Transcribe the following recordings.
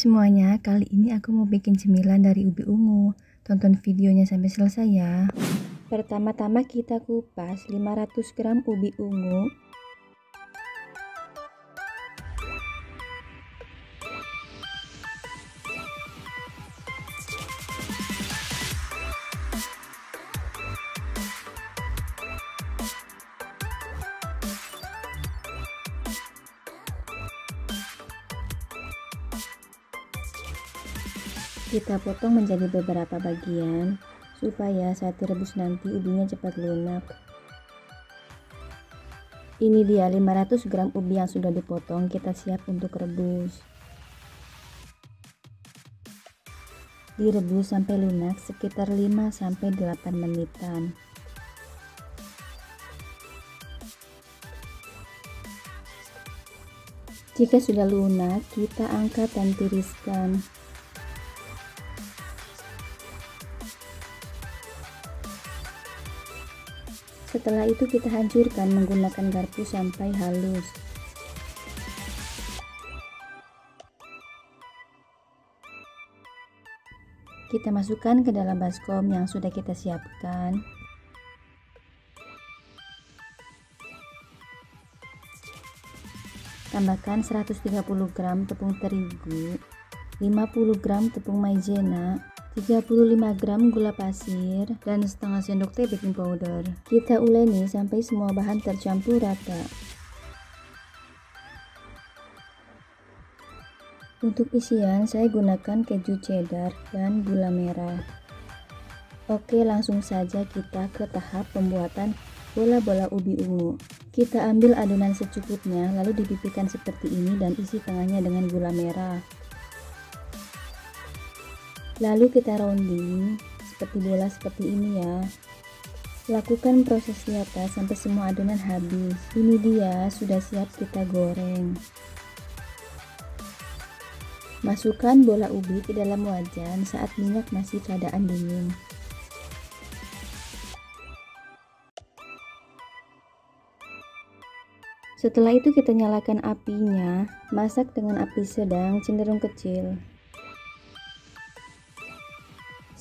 semuanya, kali ini aku mau bikin cemilan dari ubi ungu. Tonton videonya sampai selesai ya. Pertama-tama kita kupas 500 gram ubi ungu. Kita potong menjadi beberapa bagian supaya saat direbus nanti ubinya cepat lunak. Ini dia 500 gram ubi yang sudah dipotong, kita siap untuk rebus. Direbus sampai lunak sekitar 5-8 menitan. Jika sudah lunak, kita angkat dan tiriskan. Setelah itu kita hancurkan menggunakan garpu sampai halus. Kita masukkan ke dalam baskom yang sudah kita siapkan. Tambahkan 130 gram tepung terigu, 50 gram tepung maizena, 35 gram gula pasir, dan setengah sendok teh baking powder. Kita uleni sampai semua bahan tercampur rata. Untuk isian saya gunakan keju cheddar dan gula merah. Oke, langsung saja kita ke tahap pembuatan bola-bola ubi ungu. Kita ambil adonan secukupnya, lalu dipipihkan seperti ini dan isi tengahnya dengan gula merah. Lalu kita rounding seperti bola seperti ini ya. Lakukan proses di atas sampai semua adonan habis. Ini dia sudah siap kita goreng. Masukkan bola ubi ke dalam wajan saat minyak masih keadaan dingin. Setelah itu kita nyalakan apinya, masak dengan api sedang cenderung kecil.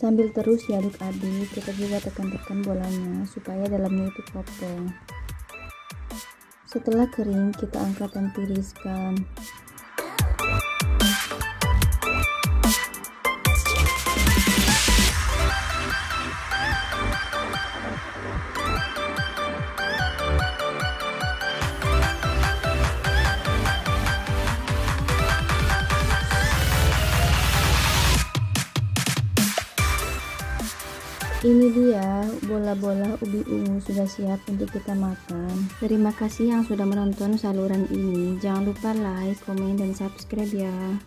Sambil terus diaduk-aduk, kita juga tekan-tekan bolanya supaya dalamnya itu kopong. Setelah kering, kita angkat dan tiriskan. Ini dia bola-bola ubi ungu sudah siap untuk kita makan. Terima kasih yang sudah menonton saluran ini. Jangan lupa like, komen, dan subscribe ya.